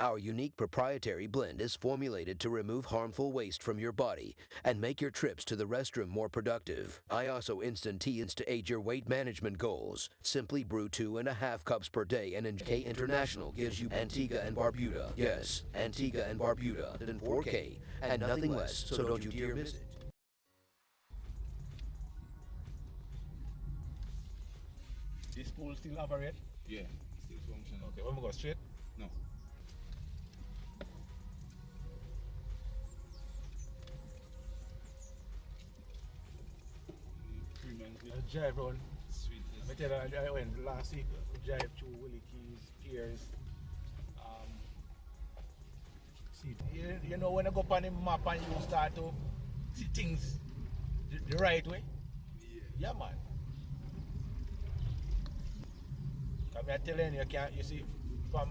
Our unique proprietary blend is formulated to remove harmful waste from your body and make your trips to the restroom more productive. ISO Instant Tea is to aid your weight management goals. Simply brew 2.5 cups per day, and K International gives you Antigua and Barbuda. Yes, Antigua and Barbuda in 4K and nothing less, so don't you dare miss it. This pool still operate? Yeah, still functional. Okay, when we go straight? No. Freemans Village. I drive around. Sweet. I tell you, I went last week, I drive through Willie Keys, Piers. See, you know when I go on the map and you start to see things the right way? Yeah, man. I'm telling you, you see, from